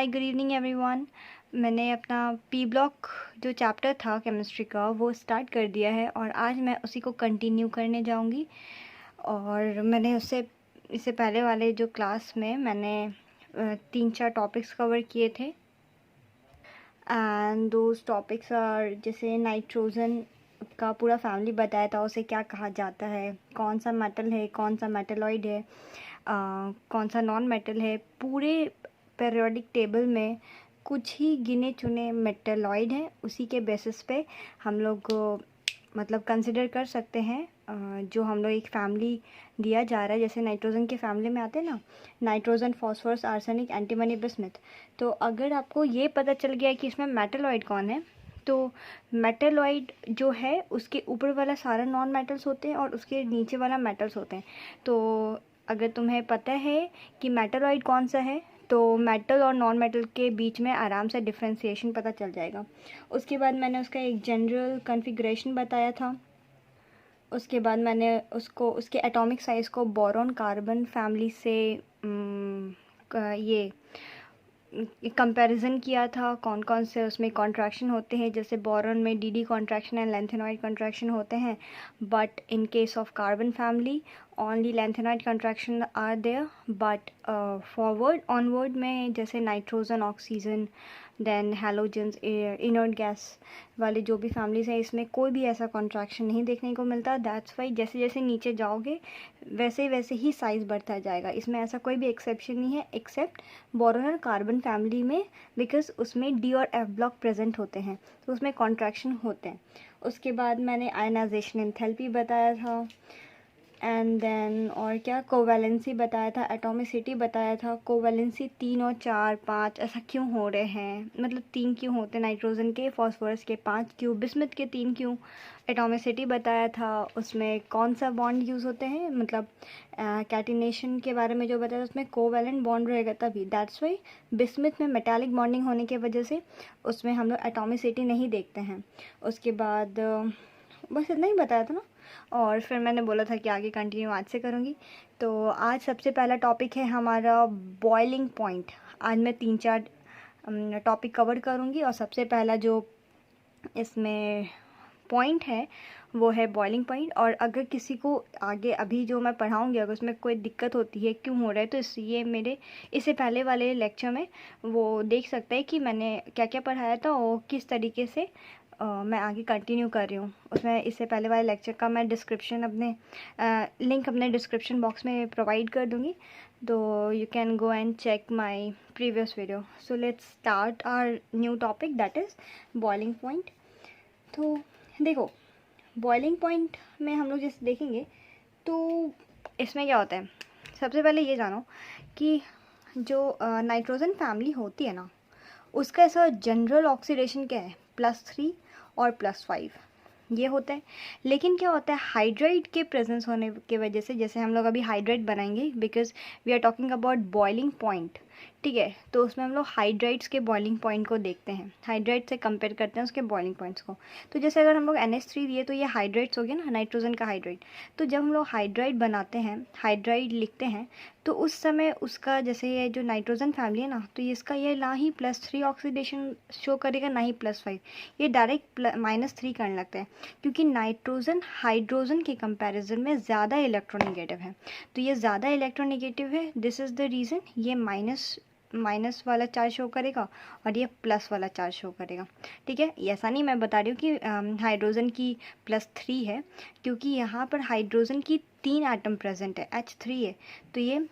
Hi good evening everyone. मैंने अपना P block जो चैप्टर था केमिस्ट्री का वो स्टार्ट कर दिया है और आज मैं उसी को कंटिन्यू करने जाऊंगी। और मैंने इससे पहले वाले जो क्लास में मैंने 3-4 टॉपिक्स कवर किए थे एंड दोज टॉपिक्स आर जैसे नाइट्रोजन का पूरा फैमिली बताया था, उसे क्या कहा जाता है, कौन सा मेटल है, कौन सा मेटलॉइड है, कौन सा नॉन मेटल है। पूरे पीरियोडिक टेबल में कुछ ही गिने चुने मेटलॉइड हैं, उसी के बेसिस पे हम लोग मतलब कंसिडर कर सकते हैं जो हम लोग एक फैमिली दिया जा रहा है। जैसे नाइट्रोजन के फैमिली में आते हैं ना, nitrogen, phosphorus, arsenic, antimony, bismuth. तो अगर आपको ये पता चल गया कि इसमें मेटलॉइड कौन है, तो मेटलॉइड जो है उसके ऊपर वाला सारा नॉन मेटल्स होते हैं और उसके नीचे वाला मेटल्स होते हैं। तो अगर तुम्हें पता है कि मेटलॉइड कौन सा है तो मेटल और नॉन मेटल के बीच में आराम से डिफ्रेंसिएशन पता चल जाएगा। उसके बाद मैंने उसका एक जनरल कॉन्फ़िगरेशन बताया था। उसके बाद मैंने उसके एटॉमिक साइज़ को बोरॉन कार्बन फैमिली से ये कंपैरिजन किया था, कौन कौन से उसमें कॉन्ट्रैक्शन होते हैं। जैसे बोरॉन में d contraction and lanthanoid contraction होते हैं, but in case of carbon family only lanthanoid contraction are there. But forward onward में जैसे nitrogen, oxygen, then halogens, inert gas वाले जो भी फैमिलीज हैं, इसमें कोई भी ऐसा कॉन्ट्रैक्शन नहीं देखने को मिलता। दैट्स वाई जैसे जैसे नीचे जाओगे वैसे ही साइज़ बढ़ता जाएगा। इसमें ऐसा कोई भी एक्सेप्शन नहीं है एक्सेप्ट बोरॉन और कार्बन फैमिली में, बिकॉज उसमें डी और एफ ब्लॉक प्रेजेंट होते हैं तो उसमें कॉन्ट्रैक्शन होते हैं। उसके बाद मैंने आयनाइजेशन एंथैल्पी बताया था एंड देन और क्या, कोवैलेंसी बताया था, एटॉमिसिटी बताया था। कोवैलेंसी 3 और 4, 5 ऐसा क्यों हो रहे हैं, मतलब 3 क्यों होते हैं नाइट्रोजन के, फॉस्फोरस के 5 क्यों, बिस्मथ के 3 क्यों। एटॉमिसिटी बताया था, उसमें कौन सा बॉन्ड यूज़ होते हैं, मतलब कैटिनेशन के बारे में जो बताया उसमें कोवैलेंट बॉन्ड रहेगा तभी। दैट्स वाई बिस्मथ में मेटालिक बॉन्डिंग होने की वजह से उसमें हम लोग एटॉमिसिटी नहीं देखते हैं। उसके बाद बस इतना ही बताया था ना। और फिर मैंने बोला था कि आगे कंटिन्यू आज से करूँगी। तो आज सबसे पहला टॉपिक है हमारा बॉइलिंग पॉइंट। आज मैं 3-4 टॉपिक कवर करूँगी और सबसे पहला जो इसमें पॉइंट है वो है बॉइलिंग पॉइंट। और अगर किसी को आगे अभी जो मैं पढ़ाऊँगी अगर उसमें कोई दिक्कत होती है क्यों हो रहा है, तो ये मेरे इससे पहले वाले लेक्चर में वो देख सकता है कि मैंने क्या क्या पढ़ाया था और किस तरीके से मैं आगे कंटिन्यू कर रही हूँ। उसमें इससे पहले वाले लेक्चर का मैं लिंक अपने डिस्क्रिप्शन बॉक्स में प्रोवाइड कर दूँगी, तो you can go and check my previous video. So let's start our new topic that is boiling point. तो देखो, बॉइलिंग पॉइंट में हम लोग जैसे देखेंगे तो इसमें क्या होता है, सबसे पहले ये जानो कि जो नाइट्रोजन फैमिली होती है ना, उसका ऐसा जनरल ऑक्सीडेशन क्या है, +3 और +5 ये होता है। लेकिन क्या होता है, हाइड्राइड के प्रेजेंस होने की वजह से, जैसे हम लोग अभी हाइड्राइड बनाएंगे because we are talking about boiling point, ठीक है। तो उसमें हम लोग हाइड्राइड्स के बॉइलिंग पॉइंट को देखते हैं, हाइड्राइड से कंपेयर करते हैं उसके बॉइलिंग पॉइंट्स को। तो जैसे अगर हम लोग NH3 दिए तो ये हाइड्राइड्स हो गया ना, नाइट्रोजन का हाइड्राइड। तो जब हम लोग हाइड्राइड बनाते हैं, हाइड्राइड लिखते हैं, तो उस समय उसका जैसे ये जो नाइट्रोजन फैमिली है ना, तो इसका ये ना ही +3 ऑक्सीडेशन शो करेगा ना ही +5, ये डायरेक्ट -3 करने लगता है, क्योंकि नाइट्रोजन हाइड्रोजन के कंपैरिजन में ज़्यादा इलेक्ट्रोनेगेटिव है। तो ये ज़्यादा इलेक्ट्रोनेगेटिव है, दिस इज़ द रीज़न ये माइनस वाला चार्ज शो करेगा और ये प्लस वाला चार्ज शो करेगा, ठीक है। ऐसा नहीं मैं बता रही हूँ कि हाइड्रोजन की +3 है, क्योंकि यहाँ पर हाइड्रोजन की 3 एटम प्रेजेंट है, H3 है, तो ये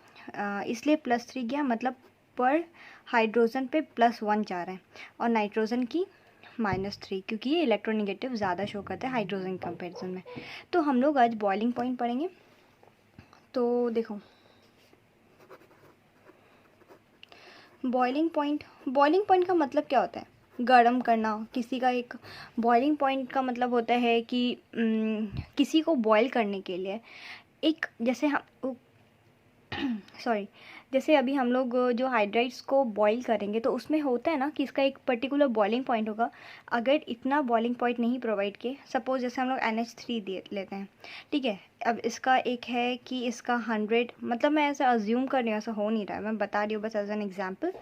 इसलिए +3 गया, मतलब पर हाइड्रोजन पे +1 जा रहा है और नाइट्रोजन की -3, क्योंकि ये इलेक्ट्रोनेगेटिव ज़्यादा शो करता है हाइड्रोजन के कंपेरिजन में। तो हम लोग आज बॉइलिंग पॉइंट पढ़ेंगे। तो देखो, बॉइलिंग पॉइंट का मतलब क्या होता है, गर्म करना किसी का। एक बॉइलिंग पॉइंट का मतलब होता है कि किसी को बॉईल करने के लिए एक, जैसे हम सॉरी, जैसे अभी हम लोग जो हाइड्राइड्स को बॉईल करेंगे तो उसमें होता है ना कि इसका एक पर्टिकुलर बॉइलिंग पॉइंट होगा। अगर इतना बॉइलिंग पॉइंट नहीं प्रोवाइड किए, सपोज जैसे हम लोग NH3 दे लेते हैं, ठीक है। अब इसका एक है कि इसका 100, मतलब मैं ऐसा अज्यूम कर रही हूँ, ऐसा हो नहीं रहा है, मैं बता रही हूँ बस एज एन एग्जाम्पल।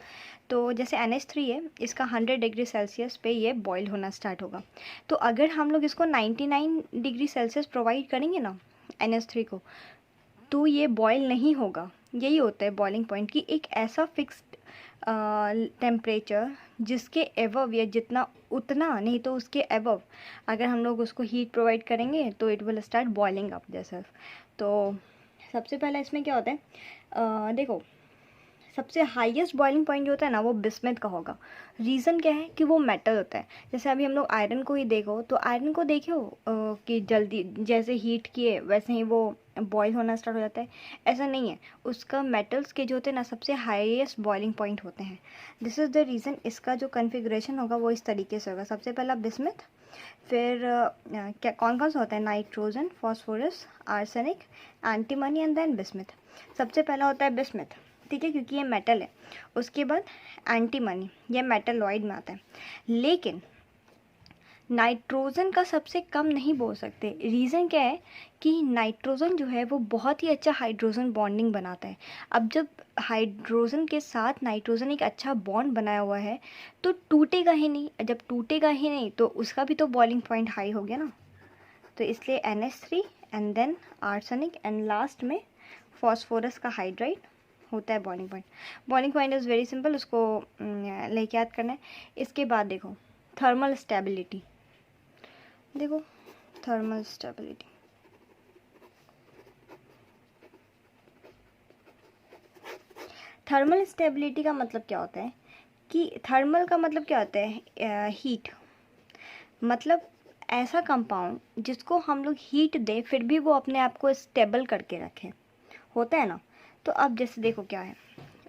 तो जैसे NH3 है, इसका 100 डिग्री सेल्सियस पे ये बॉयल होना स्टार्ट होगा। तो अगर हम लोग इसको 99 डिग्री सेल्सियस प्रोवाइड करेंगे ना NH3 को, तो ये बॉयल नहीं होगा। यही होता है बॉइलिंग पॉइंट की एक ऐसा फिक्स्ड टेम्परेचर जिसके एबव या जितना उतना नहीं तो उसके एबव अगर हम लोग उसको हीट प्रोवाइड करेंगे तो it will start boiling up जैसा। तो सबसे पहला इसमें क्या होता है, देखो, सबसे हाईएस्ट बॉइलिंग पॉइंट जो होता है ना वो बिस्मथ का होगा। रीज़न क्या है कि वो मेटल होता है। जैसे अभी हम लोग आयरन को ही देखो, तो आयरन को देखो कि जल्दी जैसे हीट किए वैसे ही वो बॉईल होना स्टार्ट हो जाता है, ऐसा नहीं है। उसका मेटल्स के जो होते हैं ना सबसे हाईएस्ट बॉइलिंग पॉइंट होते हैं। दिस इज़ द रीज़न इसका जो कन्फिग्रेशन होगा वो इस तरीके से होगा। सबसे पहला बिस्मथ, फिर क्या कौन कौन सा होता है, nitrogen, phosphorus, arsenic, antimony and then bismuth. सबसे पहला होता है बिस्मथ, ठीक है, क्योंकि ये मेटल है। उसके बाद एंटीमनी, ये मेटलॉइड में आता है। लेकिन नाइट्रोजन का सबसे कम नहीं बोल सकते। रीज़न क्या है कि नाइट्रोजन जो है वो बहुत ही अच्छा हाइड्रोजन बॉन्डिंग बनाता है। अब जब हाइड्रोजन के साथ नाइट्रोजन एक अच्छा बॉन्ड बनाया हुआ है तो टूटेगा ही नहीं। जब टूटेगा ही नहीं तो उसका भी तो बॉइलिंग पॉइंट हाई हो गया ना। तो इसलिए NH3 and then arsenic and last में फॉस्फोरस का हाइड्राइड होता है boiling point. Boiling point is very simple, उसको लेके याद करना है। इसके बाद देखो थर्मल स्टेबिलिटी, देखो थर्मल स्टेबिलिटी, थर्मल स्टेबिलिटी का मतलब क्या होता है कि थर्मल का मतलब क्या होता है, हीट। मतलब ऐसा कंपाउंड जिसको हम लोग हीट दें फिर भी वो अपने आप को स्टेबल करके रखे, होता है ना। तो अब जैसे देखो क्या है,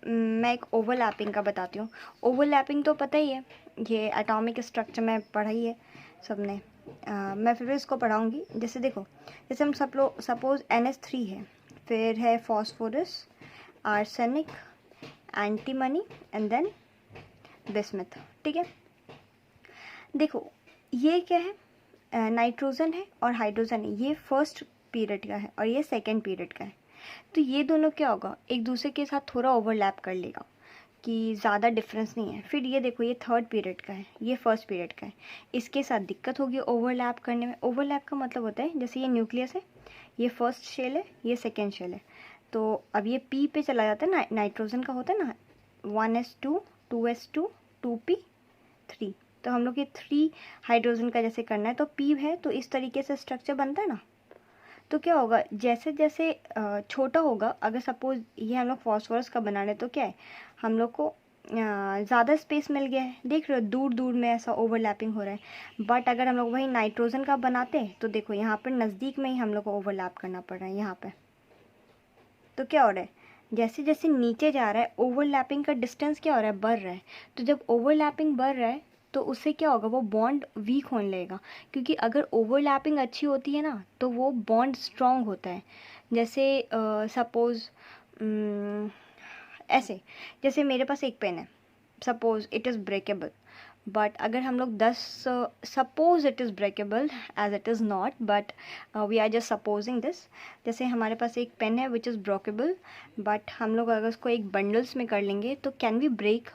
मैं एक ओवरलैपिंग का बताती हूँ। ओवरलैपिंग तो पता ही है, ये एटॉमिक स्ट्रक्चर में पढ़ा ही है सबने। मैं फिर भी इसको पढ़ाऊँगी। जैसे देखो, जैसे हम सब लोग सपोज NH3 है, फिर है phosphorus, arsenic, antimony and then bismuth, ठीक है। देखो ये क्या है, नाइट्रोजन है और हाइड्रोजन है। ये फर्स्ट पीरियड का है और ये सेकेंड पीरियड का है। तो ये दोनों क्या होगा, एक दूसरे के साथ थोड़ा ओवरलैप कर लेगा कि ज़्यादा डिफरेंस नहीं है। फिर ये देखो, ये थर्ड पीरियड का है, ये फर्स्ट पीरियड का है, इसके साथ दिक्कत होगी ओवरलैप करने में। ओवरलैप का मतलब होता है जैसे ये न्यूक्लियस है, ये फर्स्ट शेल है, ये सेकेंड शेल है। तो अब ये P पे चला जाता है ना, नाइट्रोजन का होता है ना 1s2 2s2 2p3। तो हम लोग ये 3 हाइड्रोजन का जैसे करना है तो P है तो इस तरीके से स्ट्रक्चर बनता है ना। तो क्या होगा, जैसे जैसे छोटा होगा, अगर सपोज ये हम लोग फॉस्फोरस का बना रहे तो क्या है, हम लोग को ज़्यादा स्पेस मिल गया है। देख रहे हो दूर दूर में ऐसा ओवरलैपिंग हो रहा है। बट अगर हम लोग वही नाइट्रोजन का बनाते तो देखो यहाँ पर नज़दीक में ही हम लोग को ओवरलैप करना पड़ रहा है यहाँ पर। तो क्या हो रहा है, जैसे जैसे नीचे जा रहा है ओवरलैपिंग का डिस्टेंस क्या हो रहा है, बढ़ रहा है। तो जब ओवरलैपिंग बढ़ रहा है तो उससे क्या होगा, वो बॉन्ड वीक होने लगेगा। क्योंकि अगर ओवरलैपिंग अच्छी होती है ना तो वो बॉन्ड स्ट्रॉन्ग होता है। जैसे सपोज़ ऐसे, जैसे मेरे पास एक पेन है, suppose it is breakable. But अगर हम लोग 10, suppose it is breakable as it is not, but we are just supposing this. जैसे हमारे पास एक पेन है विच इज़ ब्रेकेबल, बट हम लोग अगर उसको एक बंडल्स में कर लेंगे तो can we break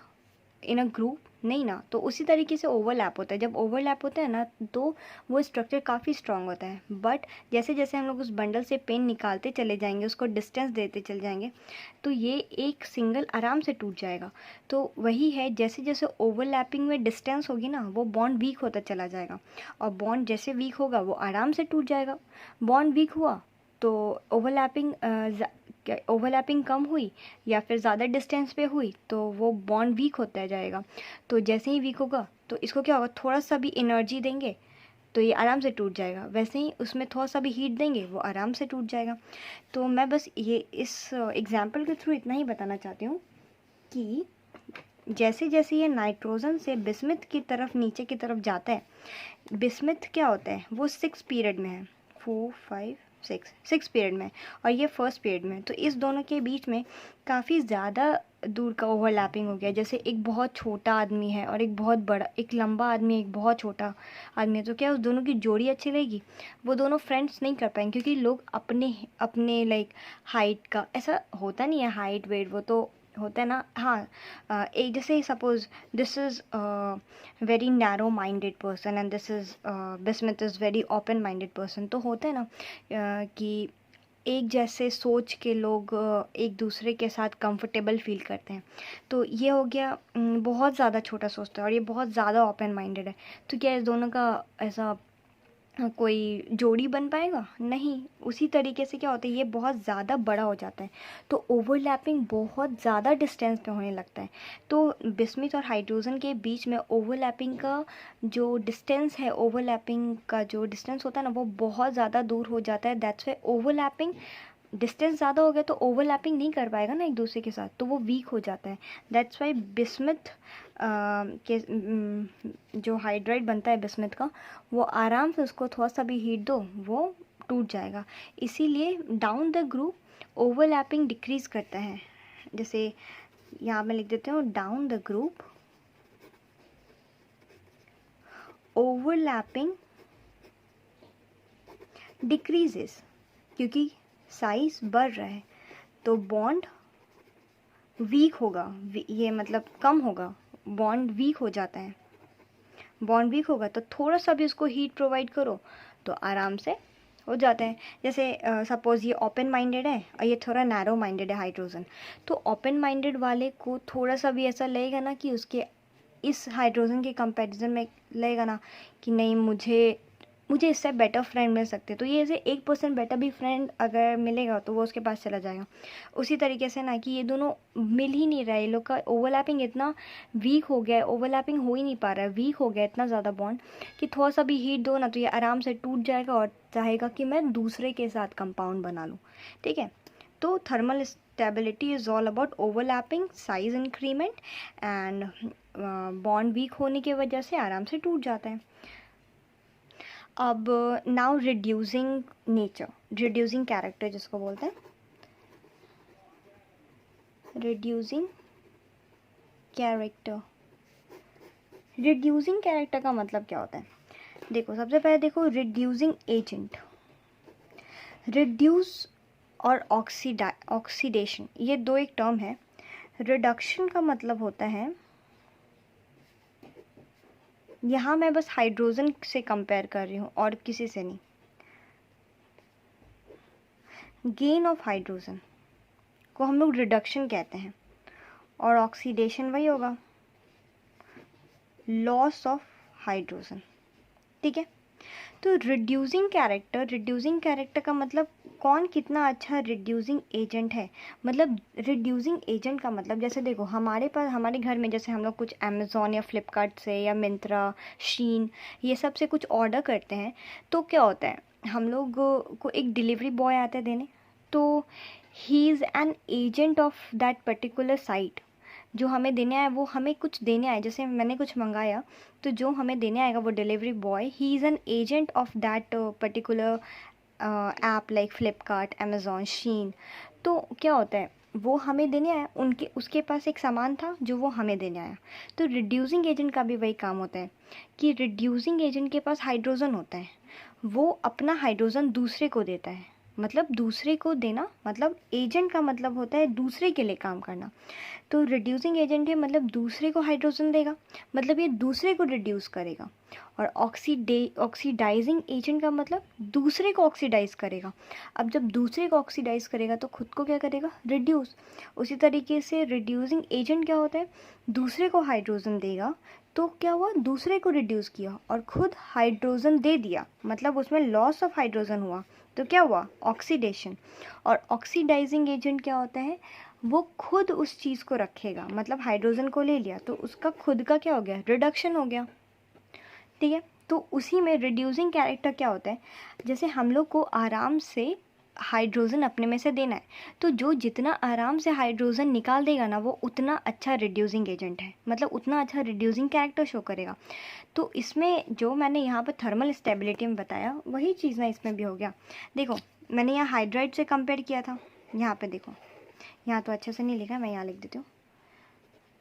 in a group, नहीं ना। तो उसी तरीके से ओवरलैप होता है। जब ओवरलैप होता है ना तो वो स्ट्रक्चर काफ़ी स्ट्रांग होता है। बट जैसे जैसे हम लोग उस बंडल से पेन निकालते चले जाएंगे, उसको डिस्टेंस देते चले जाएंगे, तो ये एक सिंगल आराम से टूट जाएगा। तो वही है, जैसे जैसे ओवरलैपिंग में डिस्टेंस होगी ना वो बॉन्ड वीक होता चला जाएगा। और बॉन्ड जैसे वीक होगा वो आराम से टूट जाएगा। बॉन्ड वीक हुआ तो ओवरलैपिंग कम हुई या फिर ज़्यादा डिस्टेंस पे हुई तो वो बॉन्ड वीक होता जाएगा। तो जैसे ही वीक होगा तो इसको क्या होगा, थोड़ा सा भी एनर्जी देंगे तो ये आराम से टूट जाएगा। वैसे ही उसमें थोड़ा सा भी हीट देंगे वो आराम से टूट जाएगा। तो मैं बस ये इस एग्जाम्पल के थ्रू इतना ही बताना चाहती हूँ कि जैसे जैसे ये नाइट्रोजन से बिस्मथ की तरफ नीचे की तरफ जाता है, बिस्मथ क्या होता है वो 6 पीरियड में है, 4 5 सिक्स पीरियड में और ये फर्स्ट पीरियड में, तो इस दोनों के बीच में काफ़ी ज़्यादा दूर का ओवरलैपिंग हो गया। जैसे एक बहुत छोटा आदमी है और एक बहुत बड़ा, एक लंबा आदमी, एक बहुत छोटा आदमी है, तो क्या उस दोनों की जोड़ी अच्छी रहेगी? वो दोनों फ्रेंड्स नहीं कर पाएंगे, क्योंकि लोग अपने अपने लाइक हाइट का, ऐसा होता नहीं है हाइट वेट, वो तो होता है ना। हाँ, एक जैसे suppose this is very narrow minded person and this is Bismit is very open minded person, तो होता है ना कि एक जैसे सोच के लोग एक दूसरे के साथ कंफर्टेबल फील करते हैं। तो ये हो गया बहुत ज़्यादा छोटा सोचता है और ये बहुत ज़्यादा ओपन माइंडेड है, तो क्या इस दोनों का ऐसा कोई जोड़ी बन पाएगा? नहीं। उसी तरीके से क्या होता है, ये बहुत ज़्यादा बड़ा हो जाता है, तो ओवरलैपिंग बहुत ज़्यादा डिस्टेंस पे होने लगता है। तो बिस्मिथ और हाइड्रोजन के बीच में ओवरलैपिंग का जो डिस्टेंस है, ओवरलैपिंग का जो डिस्टेंस होता है ना, वो बहुत ज़्यादा दूर हो जाता है। दैट्स वाई ओवरलैपिंग, डिस्टेंस ज़्यादा हो गया तो ओवरलैपिंग नहीं कर पाएगा ना एक दूसरे के साथ, तो वो वीक हो जाता है। दैट्स वाई बिस्मिथ के जो हाइड्राइड बनता है बिस्मिथ का, वो आराम से उसको थोड़ा सा भी हीट दो वो टूट जाएगा। इसीलिए down the group overlapping decrease करता है। जैसे यहाँ मैं लिख देती हूँ, down the group overlapping decreases, क्योंकि साइज बढ़ रहा है तो बॉन्ड वीक होगा, ये मतलब कम होगा, बॉन्ड वीक हो जाता है। बॉन्ड वीक होगा तो थोड़ा सा भी उसको हीट प्रोवाइड करो तो आराम से हो जाता है। जैसे सपोज़ ये ओपन माइंडेड है और ये थोड़ा नैरो माइंडेड है हाइड्रोजन, तो ओपन माइंडेड वाले को थोड़ा सा भी ऐसा लगेगा ना कि उसके इस हाइड्रोजन के कंपैरिजन में लगेगा ना कि नहीं, मुझे इससे बेटर फ्रेंड मिल सकते, तो ये ऐसे 1% बेटर भी फ्रेंड अगर मिलेगा तो वो उसके पास चला जाएगा। उसी तरीके से ना कि ये दोनों मिल ही नहीं रहा है, ये लोग का ओवरलैपिंग इतना वीक हो गया है, ओवरलैपिंग हो ही नहीं पा रहा है, वीक हो गया इतना ज़्यादा बॉन्ड कि थोड़ा सा भी हीट दो ना तो ये आराम से टूट जाएगा और चाहेगा कि मैं दूसरे के साथ कंपाउंड बना लूँ। ठीक है, तो thermal stability is all about overlapping, size increment and bond weak होने की वजह से आराम से टूट जाता है। अब now reducing nature, reducing character जिसको बोलते हैं, रिड्यूसिंग कैरेक्टर। रिड्यूसिंग कैरेक्टर का मतलब क्या होता है? देखो, सबसे पहले देखो रिड्यूसिंग एजेंट, रिड्यूस और ऑक्सीडेशन, ये दो एक टर्म है। रिडक्शन का मतलब होता है, यहाँ मैं बस हाइड्रोजन से कंपेयर कर रही हूँ और किसी से नहीं। गेन ऑफ हाइड्रोजन को हम लोग रिडक्शन कहते हैं और ऑक्सीडेशन वही होगा, लॉस ऑफ हाइड्रोजन। ठीक है, तो रिड्यूसिंग कैरेक्टर का मतलब कौन कितना अच्छा रिड्यूसिंग एजेंट है। मतलब रिड्यूसिंग एजेंट का मतलब, जैसे देखो हमारे पास, हमारे घर में जैसे हम लोग कुछ अमेज़ॉन या फ्लिपकार्ट से या मिंत्रा, शीन, ये सब से कुछ ऑर्डर करते हैं, तो क्या होता है, हम लोग को एक डिलीवरी बॉय आता है देने, तो ही is an agent of that particular site. जो हमें देने आया वो हमें कुछ देने आए, जैसे मैंने कुछ मंगाया तो जो हमें देने आएगा वो delivery boy, he is an agent of that particular app like Flipkart, Amazon, Shein. तो क्या होता है, वो हमें देने आया, उसके पास एक सामान था जो वो हमें देने आया। तो रिड्यूसिंग एजेंट का भी वही काम होता है कि रिड्यूसिंग एजेंट के पास हाइड्रोजन होता है, वो अपना हाइड्रोजन दूसरे को देता है। मतलब दूसरे को देना, मतलब एजेंट का मतलब होता है दूसरे के लिए काम करना। तो रिड्यूसिंग एजेंट है मतलब दूसरे को हाइड्रोजन देगा, मतलब ये दूसरे को रिड्यूस करेगा। और ऑक्सीडाइजिंग एजेंट का मतलब दूसरे को ऑक्सीडाइज करेगा। अब जब दूसरे को ऑक्सीडाइज करेगा तो खुद को क्या करेगा, रिड्यूस। उसी तरीके से रिड्यूसिंग एजेंट क्या होता है, दूसरे को हाइड्रोजन देगा, तो क्या हुआ, दूसरे को रिड्यूस किया और खुद हाइड्रोजन दे दिया, मतलब उसमें लॉस ऑफ हाइड्रोजन हुआ, तो क्या हुआ, ऑक्सीडेशन। और ऑक्सीडाइजिंग एजेंट क्या होता है, वो खुद उस चीज़ को रखेगा, मतलब हाइड्रोजन को ले लिया तो उसका खुद का क्या हो गया, रिडक्शन हो गया। ठीक है, तो उसी में रिड्यूसिंग कैरेक्टर क्या होता है, जैसे हम लोग को आराम से हाइड्रोजन अपने में से देना है, तो जो जितना आराम से हाइड्रोजन निकाल देगा ना वो उतना अच्छा रिड्यूसिंग एजेंट है, मतलब उतना अच्छा रिड्यूसिंग कैरेक्टर शो करेगा। तो इसमें जो मैंने यहाँ पर थर्मल स्टेबिलिटी में बताया वही चीज़ ना इसमें भी हो गया। देखो मैंने यहाँ हाइड्राइड से कंपेयर किया था। यहाँ पे देखो, यहाँ तो अच्छे से नहीं लिखा, मैं यहाँ लिख देती हूँ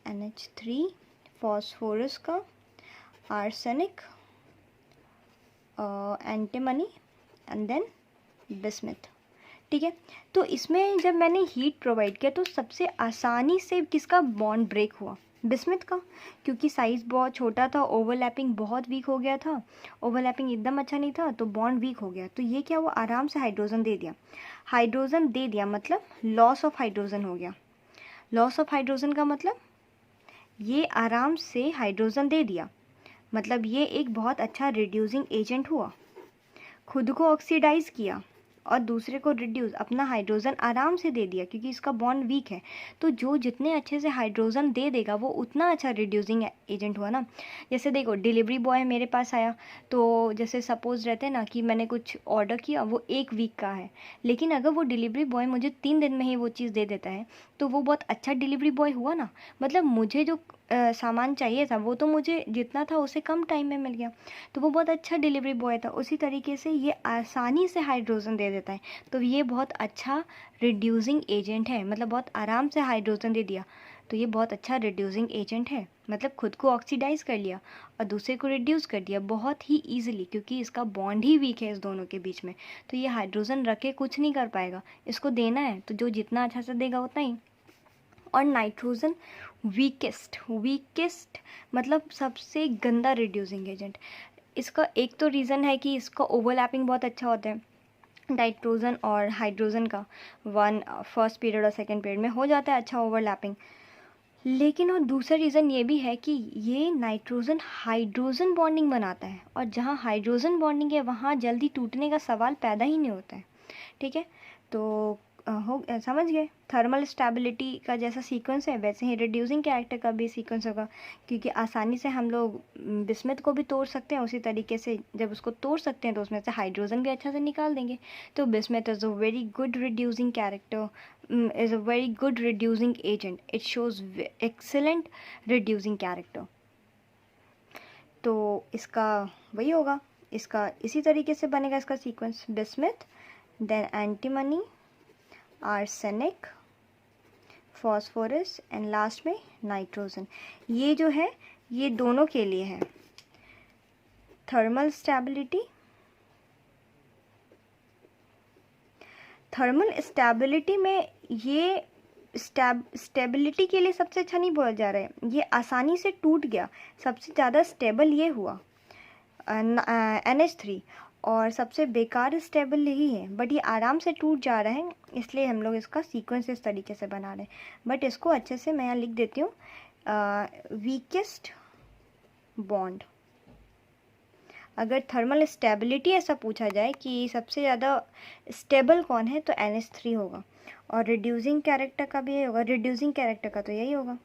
NH3 फॉस्फोरस का, arsenic, antimony and then bismuth. ठीक है, तो इसमें जब मैंने हीट प्रोवाइड किया तो सबसे आसानी से किसका बॉन्ड ब्रेक हुआ? बिस्मथ का, क्योंकि साइज़ बहुत छोटा था, ओवरलैपिंग बहुत वीक हो गया था, ओवरलैपिंग एकदम अच्छा नहीं था, तो बॉन्ड वीक हो गया। तो ये क्या हुआ, आराम से हाइड्रोजन दे दिया। हाइड्रोजन दे दिया मतलब लॉस ऑफ हाइड्रोजन हो गया। लॉस ऑफ हाइड्रोजन का मतलब ये आराम से हाइड्रोजन दे दिया, मतलब ये एक बहुत अच्छा रिड्यूसिंग एजेंट हुआ। खुद को ऑक्सीडाइज किया और दूसरे को रिड्यूस, अपना हाइड्रोजन आराम से दे दिया, क्योंकि इसका बॉन्ड वीक है। तो जो जितने अच्छे से हाइड्रोजन दे देगा वो उतना अच्छा रिड्यूसिंग एजेंट हुआ ना। जैसे देखो, डिलीवरी बॉय मेरे पास आया, तो जैसे सपोज रहते हैं ना कि मैंने कुछ ऑर्डर किया, वो 1 वीक का है, लेकिन अगर वो डिलीवरी बॉय मुझे 3 दिन में ही वो चीज़ दे देता है, तो वो बहुत अच्छा डिलीवरी बॉय हुआ ना। मतलब मुझे जो सामान चाहिए था वो तो मुझे जितना था उससे कम टाइम में मिल गया, तो वो बहुत अच्छा डिलीवरी बॉय था। उसी तरीके से ये आसानी से हाइड्रोजन दे देता है, तो ये बहुत अच्छा रिड्यूसिंग एजेंट है, मतलब बहुत आराम से हाइड्रोजन दे दिया, तो ये बहुत अच्छा रिड्यूसिंग एजेंट है। मतलब खुद को ऑक्सीडाइज कर लिया और दूसरे को रिड्यूस कर दिया बहुत ही ईजिली, क्योंकि इसका बॉन्ड ही वीक है इस दोनों के बीच में। तो ये हाइड्रोजन रख के कुछ नहीं कर पाएगा, इसको देना है तो जो जितना अच्छा से देगा उतना ही। और नाइट्रोजन वीकेस्ट मतलब सबसे गंदा रिड्यूसिंग एजेंट। इसका एक तो रीज़न है कि इसका ओवरलैपिंग बहुत अच्छा होता है, नाइट्रोजन और हाइड्रोजन का फर्स्ट पीरियड और सेकंड पीरियड में हो जाता है अच्छा ओवरलैपिंग। लेकिन और दूसरा रीज़न ये भी है कि ये नाइट्रोजन हाइड्रोजन बॉन्डिंग बनाता है, और जहाँ हाइड्रोजन बॉन्डिंग है वहाँ जल्दी टूटने का सवाल पैदा ही नहीं होता है। ठीक है, तो समझ गए, थर्मल स्टेबिलिटी का जैसा सीक्वेंस है वैसे ही रिड्यूसिंग कैरेक्टर का भी सीक्वेंस होगा, क्योंकि आसानी से हम लोग बिस्मथ को भी तोड़ सकते हैं, उसी तरीके से जब उसको तोड़ सकते हैं तो उसमें से हाइड्रोजन भी अच्छा से निकाल देंगे। तो bismuth is a very good reducing character, is a very good reducing agent. It shows excellent reducing character. तो इसका वही होगा, इसका इसी तरीके से बनेगा इसका sequence, bismuth, then antimony, arsenic, phosphorus and last में नाइट्रोजन। ये जो है ये दोनों के लिए है, थर्मल स्टेबिलिटी। थर्मल स्टेबिलिटी में ये स्टेबिलिटी के लिए सबसे अच्छा नहीं बोला जा रहा है, ये आसानी से टूट गया, सबसे ज़्यादा स्टेबल ये हुआ NH3, और सबसे बेकार स्टेबल यही है, बट ये आराम से टूट जा रहा है, इसलिए हम लोग इसका सीक्वेंस इस तरीके से बना रहे हैं। बट इसको अच्छे से मैं यहाँ लिख देती हूँ, वीकेस्ट बॉन्ड। अगर थर्मल स्टेबिलिटी ऐसा पूछा जाए कि सबसे ज़्यादा स्टेबल कौन है, तो NH3 होगा, और रिड्यूसिंग कैरेक्टर का भी यही होगा, रिड्यूसिंग कैरेक्टर का तो यही होगा,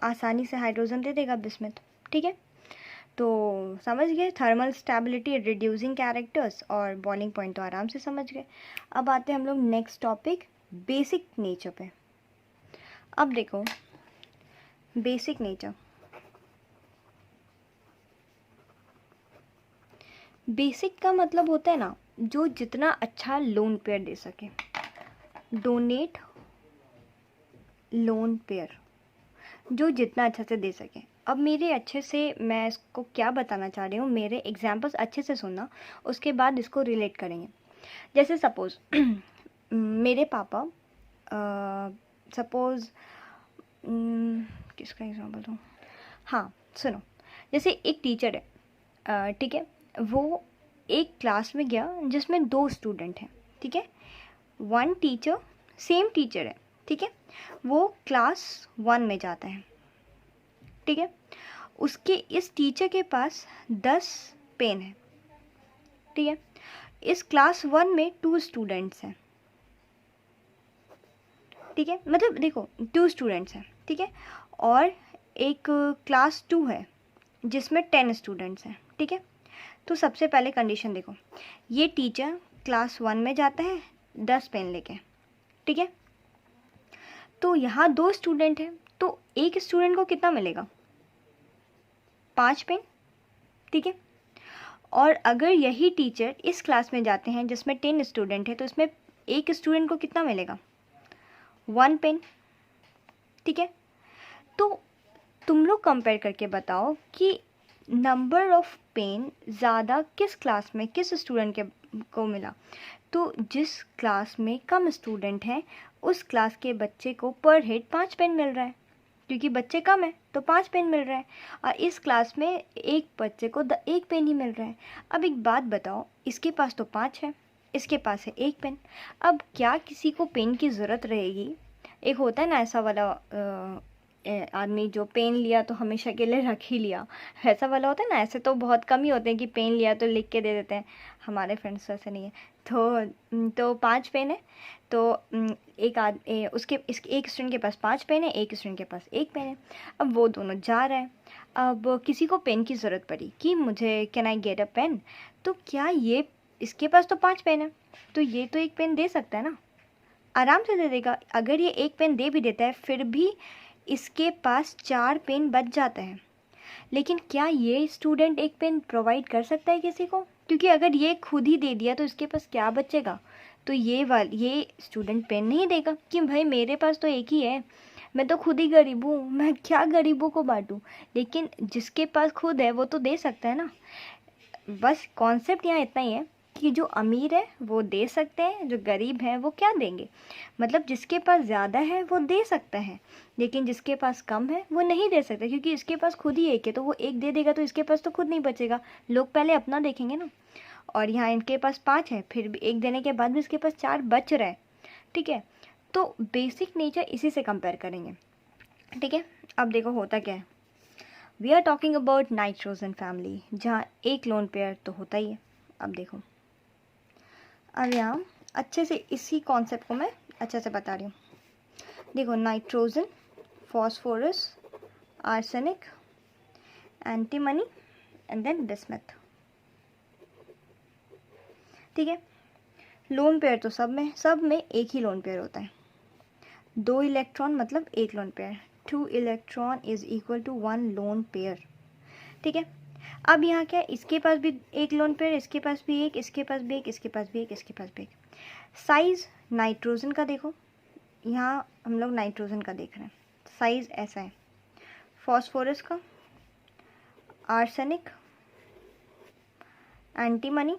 आसानी से हाइड्रोजन दे देगा बिस्मथ। ठीक है, तो समझ गए थर्मल स्टेबिलिटी, रिड्यूसिंग कैरेक्टर्स और बॉइलिंग पॉइंट तो आराम से समझ गए। अब आते हैं हम लोग नेक्स्ट टॉपिक, बेसिक नेचर पे। अब देखो बेसिक नेचर, बेसिक का मतलब होता है ना जो जितना अच्छा लोन पेयर दे सके, डोनेट लोन पेयर, जो जितना अच्छा से दे सके। अब मेरे अच्छे से मैं इसको क्या बताना चाह रही हूँ, मेरे एग्जांपल्स अच्छे से सुनना, उसके बाद इसको रिलेट करेंगे। जैसे सपोज़ मेरे पापा, सपोज़ किसका एग्जांपल दूँ, हाँ सुनो, जैसे एक टीचर है, ठीक है, वो एक क्लास में गया जिसमें 2 स्टूडेंट हैं, ठीक है, 1 टीचर, सेम टीचर है, ठीक है, वो क्लास 1 में जाता है, ठीक है, उसके इस टीचर के पास 10 पेन है, ठीक है, इस क्लास 1 में 2 स्टूडेंट्स हैं, ठीक है, मतलब देखो 2 स्टूडेंट्स हैं, ठीक है, और एक क्लास 2 है जिसमें 10 स्टूडेंट्स हैं, ठीक है। तो सबसे पहले कंडीशन देखो, ये टीचर क्लास 1 में जाता है 10 पेन लेके, ठीक है, तो यहाँ 2 स्टूडेंट हैं, तो एक स्टूडेंट को कितना मिलेगा, 5 पेन, ठीक है, और अगर यही टीचर इस क्लास में जाते हैं जिसमें 10 स्टूडेंट है, तो इसमें एक स्टूडेंट को कितना मिलेगा? 1 पेन। ठीक है, तो तुम लोग कंपेयर करके बताओ कि नंबर ऑफ पेन ज़्यादा किस क्लास में किस स्टूडेंट के को मिला। तो जिस क्लास में कम स्टूडेंट हैं उस क्लास के बच्चे को पर हेड 5 पेन मिल रहा है, क्योंकि बच्चे कम है तो 5 पेन मिल रहा है। और इस क्लास में एक बच्चे को 1 पेन ही मिल रहा है। अब एक बात बताओ, इसके पास तो 5 है, इसके पास है 1 पेन। अब क्या किसी को पेन की ज़रूरत रहेगी? एक होता है ना ऐसा वाला आदमी जो पेन लिया तो हमेशा के लिए रख ही लिया, ऐसा वाला होता है ना। ऐसे तो बहुत कम ही होते हैं कि पेन लिया तो लिख के दे देते हैं, हमारे फ्रेंड्स वैसे नहीं है। तो 5 पेन है, तो उसके एक स्टूडेंट के पास 5 पेन है, एक स्टूडेंट के पास 1 पेन है। अब वो दोनों जा रहे हैं, अब किसी को पेन की ज़रूरत पड़ी कि मुझे can I get a pen, तो क्या ये इसके पास तो 5 पेन है, तो ये तो 1 पेन दे सकता है ना, आराम से दे देगा। अगर ये 1 पेन दे भी देता है फिर भी इसके पास 4 पेन बच जाते हैं। लेकिन क्या ये स्टूडेंट 1 पेन प्रोवाइड कर सकता है किसी को? क्योंकि अगर ये खुद ही दे दिया तो इसके पास क्या बचेगा? तो ये स्टूडेंट पेन नहीं देगा कि भाई मेरे पास तो एक ही है, मैं तो खुद ही गरीब हूँ, मैं क्या गरीबों को बांटूँ। लेकिन जिसके पास खुद है वो तो दे सकता है ना। बस कॉन्सेप्ट यहाँ इतना ही है कि जो अमीर है वो दे सकते हैं, जो गरीब है वो क्या देंगे। मतलब जिसके पास ज़्यादा है वो दे सकता है, लेकिन जिसके पास कम है वो नहीं दे सकता, क्योंकि इसके पास खुद ही एक है तो वो एक दे देगा तो इसके पास तो खुद नहीं बचेगा। लोग पहले अपना देखेंगे ना। और यहाँ इनके पास 5 है, फिर भी एक देने के बाद भी इसके पास 4 बच रहा है। ठीक है, तो बेसिक नेचर इसी से कंपेयर करेंगे। ठीक है, अब देखो होता क्या है। We are talking about nitrogen family, जहाँ एक लोन पेयर तो होता ही है। अब देखो, अब यहाँ अच्छे से इसी कॉन्सेप्ट को मैं अच्छे से बता रही हूँ। देखो, nitrogen, phosphorus, arsenic, antimony and then bismuth. ठीक है, लोन पेयर तो सब में एक ही लोन पेयर होता है। 2 इलेक्ट्रॉन मतलब 1 lone pair, 2 electron is equal to 1 lone pair. ठीक है, अब यहाँ क्या है, इसके पास भी 1 लोन पेयर, इसके पास भी एक, इसके पास भी एक, इसके पास भी एक, इसके पास भी एक। साइज नाइट्रोजन का देखो, यहाँ हम लोग नाइट्रोजन का देख रहे हैं, साइज ऐसा है। फॉस्फोरस का, आर्सेनिक, एंटीमनी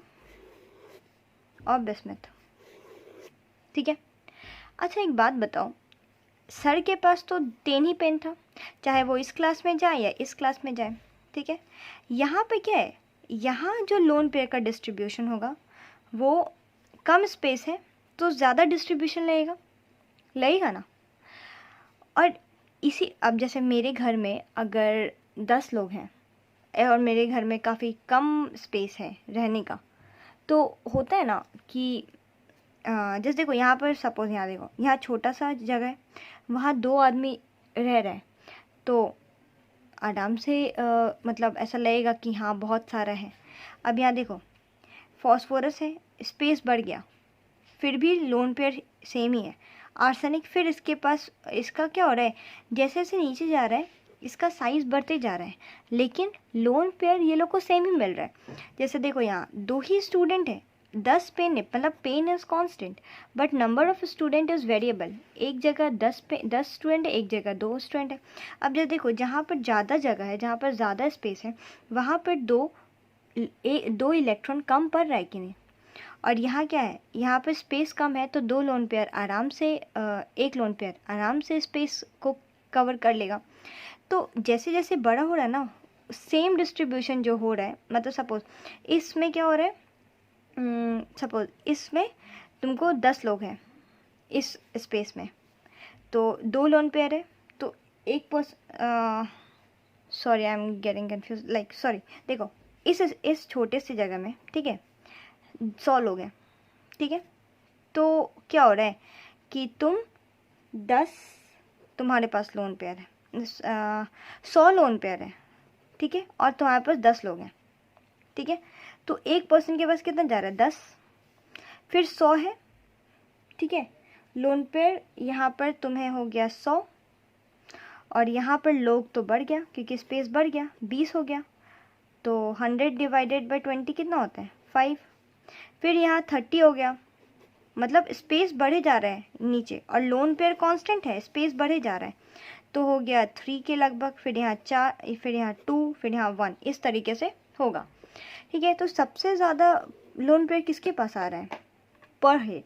और बिस्मथ। ठीक है, अच्छा एक बात बताओ, सर के पास तो 10 ही पेन था, चाहे वो इस क्लास में जाए या इस क्लास में जाए। ठीक है, यहाँ पे क्या है, यहाँ जो लोन पेयर का डिस्ट्रीब्यूशन होगा वो कम स्पेस है तो ज़्यादा डिस्ट्रीब्यूशन लगेगा ना। और अब जैसे मेरे घर में अगर 10 लोग हैं और मेरे घर में काफ़ी कम स्पेस है रहने का, तो होता है ना कि जैसे देखो यहाँ पर सपोज़ यहाँ देखो, यहाँ छोटा सा जगह है, वहाँ 2 आदमी रह रहे हैं, तो आराम से मतलब ऐसा लगेगा कि हाँ बहुत सारा है। अब यहाँ देखो, फॉस्फोरस है, स्पेस बढ़ गया, फिर भी लोन पेयर सेम ही है। आर्सेनिक, फिर इसके पास इसका क्या हो रहा है, जैसे जैसे नीचे जा रहा है इसका साइज़ बढ़ते जा रहा है, लेकिन लोन पेयर ये लोग को सेम ही मिल रहा है। जैसे देखो यहाँ 2 ही स्टूडेंट है, 10 पेन है, मतलब pen is constant but number of student is variable. एक जगह 10 स्टूडेंट है, एक जगह 2 स्टूडेंट है। अब जैसे देखो, जहाँ पर ज़्यादा जगह है, जहाँ पर ज़्यादा स्पेस है, वहाँ पर 2 इलेक्ट्रॉन कम पड़ रहा है कि नहीं। और यहाँ क्या है, यहाँ पर स्पेस कम है तो 2 लोन पेयर आराम से 1 लोन पेयर आराम से स्पेस को कवर कर लेगा। तो जैसे जैसे बड़ा हो रहा है ना, सेम डिस्ट्रीब्यूशन जो हो रहा है, मतलब सपोज़ इसमें क्या हो रहा है, सपोज़ इसमें तुमको 10 लोग हैं इस स्पेस में, तो 2 लोन पेयर है, तो एक sorry I am getting confuse like sorry. देखो इस छोटे से जगह में, ठीक है, 100 लोग हैं। ठीक है, तो क्या हो रहा है कि तुम्हारे पास लोन पेयर है, 100 लोन पेयर है। ठीक है, और तुम्हारे पास 10 लोग हैं। ठीक है, तो एक पर्सन के पास कितना जा रहा है, 10, फिर 100 है। ठीक है, लोन पेयर यहाँ पर तुम्हें हो गया 100, और यहाँ पर लोग तो बढ़ गया क्योंकि स्पेस बढ़ गया, 20 हो गया। तो 100 डिवाइडेड बाई 20 कितना होता है 5। फिर यहाँ 30 हो गया, मतलब स्पेस बढ़े जा रहा है नीचे, और लोन पेयर कांस्टेंट है, स्पेस बढ़े जा रहा है, तो हो गया 3 के लगभग। फिर यहाँ 4, फिर यहाँ 2, फिर यहाँ 1, इस तरीके से होगा। ठीक है, तो सबसे ज़्यादा लोन पेयर किसके पास आ रहा है पर हेड,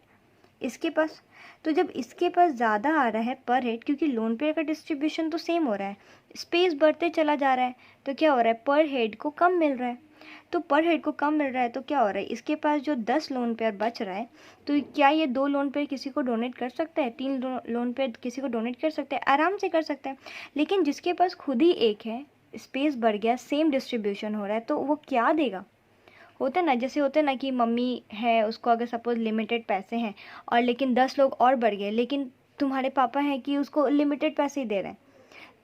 इसके पास। तो जब इसके पास ज़्यादा आ रहा है पर हेड, क्योंकि लोन पेयर का डिस्ट्रीब्यूशन तो सेम हो रहा है, स्पेस बढ़ते चला जा रहा है, तो क्या हो रहा है पर हेड को कम मिल रहा है। तो पर हेड को कम मिल रहा है तो क्या हो रहा है, इसके पास जो 10 लोन पेयर बच रहा है, तो क्या ये 2 लोन पेयर किसी को डोनेट कर सकता है, 3 लोन पेयर किसी को डोनेट कर सकता है, आराम से कर सकता है। लेकिन जिसके पास खुद ही एक है, स्पेस बढ़ गया, सेम डिस्ट्रीब्यूशन हो रहा है, तो वो क्या देगा। होता है ना, जैसे होता है ना कि मम्मी है, उसको अगर सपोज लिमिटेड पैसे हैं और लेकिन 10 लोग और बढ़ गए, लेकिन तुम्हारे पापा हैं कि उसको लिमिटेड पैसे ही दे रहे हैं,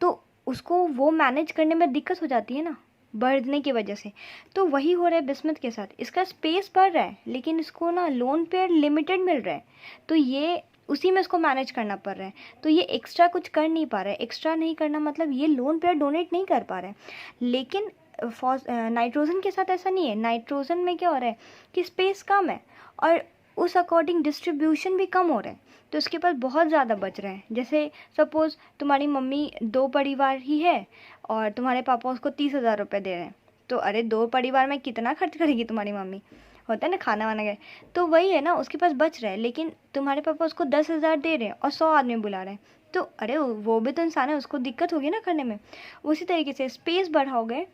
तो उसको वो मैनेज करने में दिक्कत हो जाती है ना बढ़ने की वजह से। तो वही हो रहा है बिस्मित के साथ, इसका स्पेस बढ़ रहा है लेकिन इसको ना लोन पेयर लिमिटेड मिल रहा है, तो ये उसी में इसको मैनेज करना पड़ रहा है, तो ये एक्स्ट्रा कुछ कर नहीं पा रहा है। एक्स्ट्रा नहीं करना मतलब ये लोन पेयर डोनेट नहीं कर पा रहा है। लेकिन नाइट्रोजन के साथ ऐसा नहीं है। नाइट्रोजन में क्या हो रहा है कि स्पेस कम है और उस अकॉर्डिंग डिस्ट्रीब्यूशन भी कम हो रहा है, तो उसके पास बहुत ज़्यादा बच रहा है। जैसे सपोज़ तुम्हारी मम्मी 2 परिवार ही है और तुम्हारे पापा उसको 30,000 रुपये दे रहे हैं, तो अरे 2 परिवार में कितना खर्च करेगी तुम्हारी मम्मी, होता है ना खाना वाना गए, तो वही है ना, उसके पास बच रहा है, लेकिन तुम्हारे पापा उसको 10,000 दे रहे हैं और 100 आदमी बुला रहे हैं, तो अरे वो भी तो इंसान है, उसको दिक्कत होगी ना करने में। उसी तरीके से स्पेस बढ़ाओगे,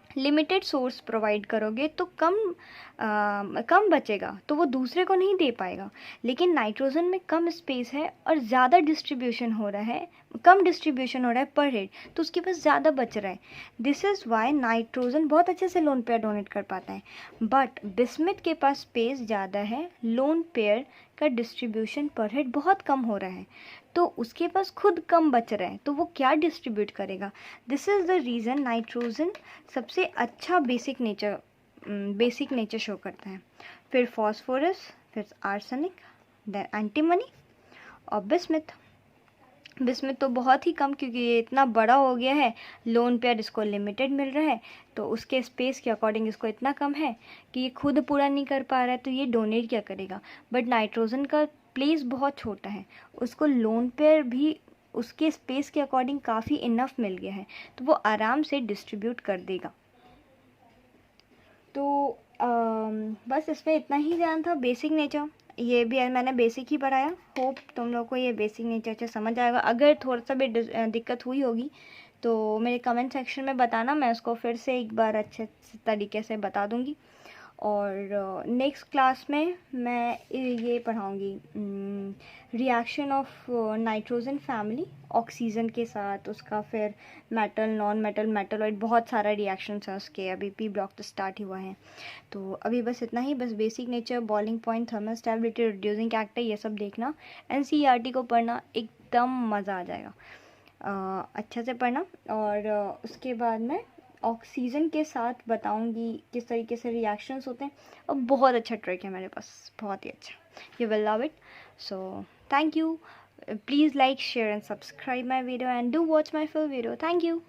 लिमिटेड सोर्स प्रोवाइड करोगे, तो कम बचेगा, तो वो दूसरे को नहीं दे पाएगा। लेकिन नाइट्रोजन में कम स्पेस है और ज़्यादा डिस्ट्रीब्यूशन हो रहा है, कम डिस्ट्रीब्यूशन हो रहा है पर हेड, तो उसके पास ज़्यादा बच रहा है। दिस इज़ वाई नाइट्रोजन बहुत अच्छे से लोन पेयर डोनेट कर पाता है, बट बिस्मिथ के पास स्पेस ज़्यादा है, लोन पेयर का डिस्ट्रीब्यूशन पर हेड बहुत कम हो रहा है, तो उसके पास खुद कम बच रहा है, तो वो क्या डिस्ट्रीब्यूट करेगा। This is the reason nitrogen सबसे अच्छा बेसिक नेचर शो करता है। फिर फॉस्फोरस, फिर आर्सेनिक, देन एंटीमनी और बिस्मिथ। बिस्मिथ तो बहुत ही कम, क्योंकि ये इतना बड़ा हो गया है, लोन पेयर इसको लिमिटेड मिल रहा है, तो उसके स्पेस के अकॉर्डिंग इसको इतना कम है कि ये खुद पूरा नहीं कर पा रहा है, तो ये डोनेट क्या करेगा। बट नाइट्रोजन का प्लेस बहुत छोटा है, उसको लोन पेयर भी उसके स्पेस के अकॉर्डिंग काफ़ी इनफ मिल गया है, तो वो आराम से डिस्ट्रीब्यूट कर देगा। तो बस इसमें इतना ही ध्यान था, बेसिक नेचर ये भी मैंने बेसिक ही पढ़ाया। होप तुम लोग को ये बेसिक नेचर अच्छा समझ आएगा। अगर थोड़ा सा भी दिक्कत हुई होगी तो मेरे कमेंट सेक्शन में बताना, मैं उसको फिर से एक बार अच्छे तरीके से बता दूंगी। और नेक्स्ट क्लास में मैं ये पढ़ाऊँगी reaction of nitrogen family oxygen के साथ, उसका फिर मेटल, नॉन मेटल, मेटलॉइड, बहुत सारा रिएक्शंस हैं उसके, अभी पी ब्लॉक तो स्टार्ट ही हुआ है। तो अभी बस इतना ही, बस basic nature, boiling point, thermal stability, reducing actor, ये सब देखना। एनसीईआरटी को पढ़ना, एकदम मज़ा आ जाएगा, अच्छे से पढ़ना। और उसके बाद में ऑक्सीजन के साथ बताऊंगी किस तरीके से रिएक्शंस होते हैं, और बहुत अच्छा ट्रिक है मेरे पास, बहुत ही अच्छा, you will love it. So thank you, please like, share and subscribe my video and do watch my full video. Thank you.